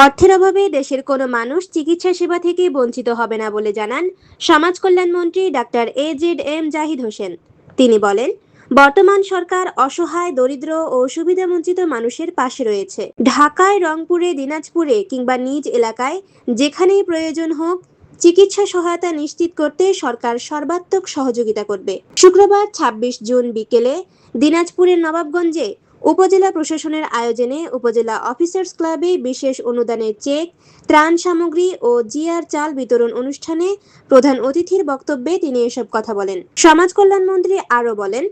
অর্থের অভাবে দেশের কোনো মানুষ চিকিৎসা সেবা থেকে বঞ্চিত হবে না বলে জানান সমাজ কল্যাণ মন্ত্রী ডাক্তার AZM জাহিদ হোসেন। তিনি বলেন, বর্তমান সরকার অসহায়, দরিদ্র ও সুবিধাবঞ্চিত মানুষের পাশে রয়েছে। ঢাকায়, রংপুরে, দিনাজপুরে কিংবা নিজ এলাকায় যেখানেই প্রয়োজন হোক, চিকিৎসা সহায়তা নিশ্চিত করতে সরকার সর্বাত্মক সহযোগিতা করবে। শুক্রবার ২৬ জুন বিকেলে দিনাজপুরের নবাবগঞ্জে উপজেলা প্রশাসনের আয়োজনে উপজেলা অফিসার্স ক্লাবে বিশেষ অনুদানের চেক, ত্রাণ সামগ্রী ও জিআর চাল বিতরণ অনুষ্ঠানে প্রধান অতিথির বক্তব্যে তিনি এসব কথা বলেন। সমাজ কল্যাণ মন্ত্রী আরও বলেন,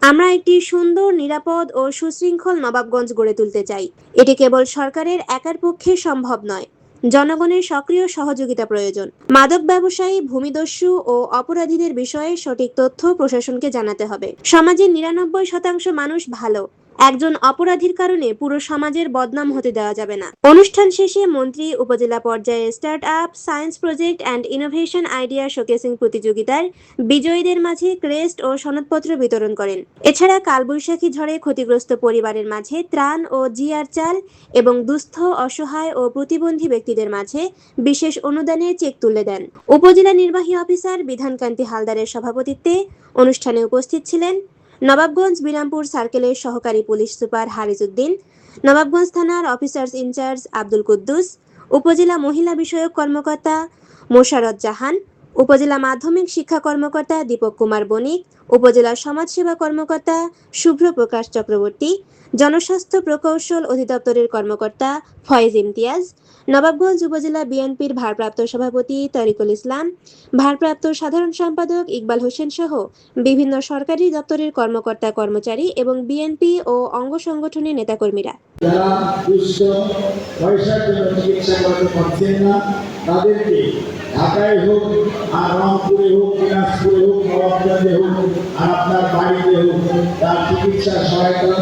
আমরা একটি সুন্দর, নিরাপদ ও সুশৃঙ্খল নবাবগঞ্জ গড়ে তুলতে চাই। এটি কেবল সরকারের একার পক্ষে সম্ভব নয়, জনগণের সক্রিয় সহযোগিতা প্রয়োজন। মাদক ব্যবসায়ী, ভূমিদস্যু ও অপরাধীদের বিষয়ে সঠিক তথ্য প্রশাসনকে জানাতে হবে। সমাজের ৯৯% মানুষ ভালো, একজন অপরাধীর কারণে পুরো সমাজের বদনাম হতে দেওয়া যাবে না। অনুষ্ঠান শেষে মন্ত্রী উপজেলা পর্যায়ে start up, science project and innovation idea showcasing প্রতিযোগিতার বিজয়ীদের মাঝে ক্রেস্ট ও সনদপত্র বিতরণ করেন। এছাড়া কালবৈশাখী ঝড়ে ক্ষতিগ্রস্ত পরিবারের মাঝে ত্রাণ ও জিআর চাল এবং দুস্থ, অসহায় ও প্রতিবন্ধী ব্যক্তিদের মাঝে বিশেষ অনুদানের চেক তুলে দেন। উপজেলা নির্বাহী অফিসার বিধানকান্তি হালদারের সভাপতিত্বে অনুষ্ঠানে উপস্থিত ছিলেন নবাবগঞ্জ বিরামপুর সার্কেলের সহকারী পুলিশ সুপার হারিস উদ্দিন, নবাবগঞ্জ থানার অফিসার্স ইনচার্জ আব্দুল কুদ্দুস, উপজেলা মহিলা বিষয়ক কর্মকর্তা মোশাররত জাহান, উপজেলা মাধ্যমিক শিক্ষা কর্মকর্তা দীপক কুমার বণিক, উপজেলা সমাজসেবা কর্মকর্তা শুভ্র প্রকাশ চক্রবর্তী, জনস্বাস্থ্য প্রকৌশল অধিদপ্তরের কর্মকর্তা ফয়েজ ইমতিয়াজ, নবাবগঞ্জ উপজেলা বিএনপির ভারপ্রাপ্ত সভাপতি তরিকুল ইসলাম, ভারপ্রাপ্ত সাধারণ সম্পাদক ইকবাল হোসেন সহ বিভিন্ন সরকারি দপ্তরের কর্মকর্তা কর্মচারী এবং বিএনপি ও অঙ্গ সংগঠনের নেতাকর্মীরা। যারা দুস্থ, পয়সার জন্য চিকিৎসা করাতে পারছেন না, তাদেরকে ঢাকায় হোক আর রংপুরে হোক, দিনাজপুরে হোক, নবাবগঞ্জে হোক আর আপনার বাড়িতে হোক, তার চিকিৎসা সহায়তা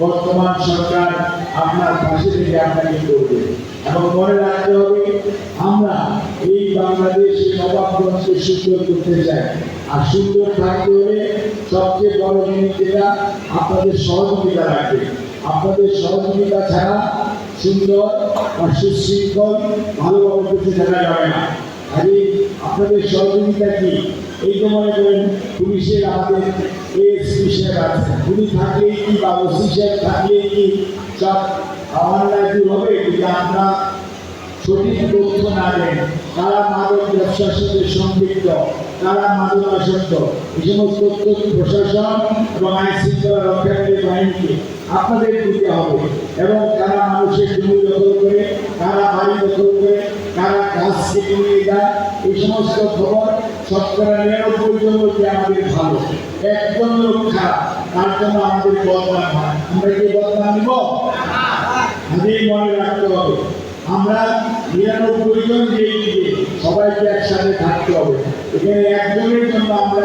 বর্তমান সরকার আপনার পাশে থেকে আপনাকে করবে। এবং মনে রাখতে হবে, আমরা এই বাংলাদেশ নবাবগঞ্জকে সুন্দর করতে চাই। আর সুন্দর থাকতে হলে সবচেয়ে বড় জিনিস যেটা, আপনাদের সহযোগিতা লাগবে। আপনাদের সহযোগিতা ছাড়া সুন্দর বা সুশৃঙ্খল ভালোভাবে কিছু দেখা যাবে না। আগে আপনাদের সহযোগিতা কি? এই যে মনে করেন পুলিশের আমাদের এএসপি সাহেব আছে, উনি থাকলেই কি বা ওসি সাহেব থাকলেই কি সব অন্যায় দূর হবে? যদি আমরা সঠিক তথ্য না দেন, কারা মাদক ব্যবসার সাথে সম্পৃক্ত, কারা মাদকাসক্ত, এই সমস্ত তথ্য প্রশাসন এবং আইন শৃঙ্খলা রক্ষাকারী বাহিনীকে আপনাদের দিতে হবে। এবং কারা মানুষের জমি দখল করে, কারা বাড়ি দখল করে, কারা গাছ কেটে নিয়ে যায়, এই সমস্ত খবর ৯৯% যে আমাদের ভালো, একজন লোক খারাপ, তার জন্য আমাদের বদনাম হয়। আমরা কি বদনাম নিব? আজই মনে রাখতে হবে, আমরা ৯৯ জন যে সবাইকে একসাথে থাকতে হবে। এখানে একজনের জন্য আমরা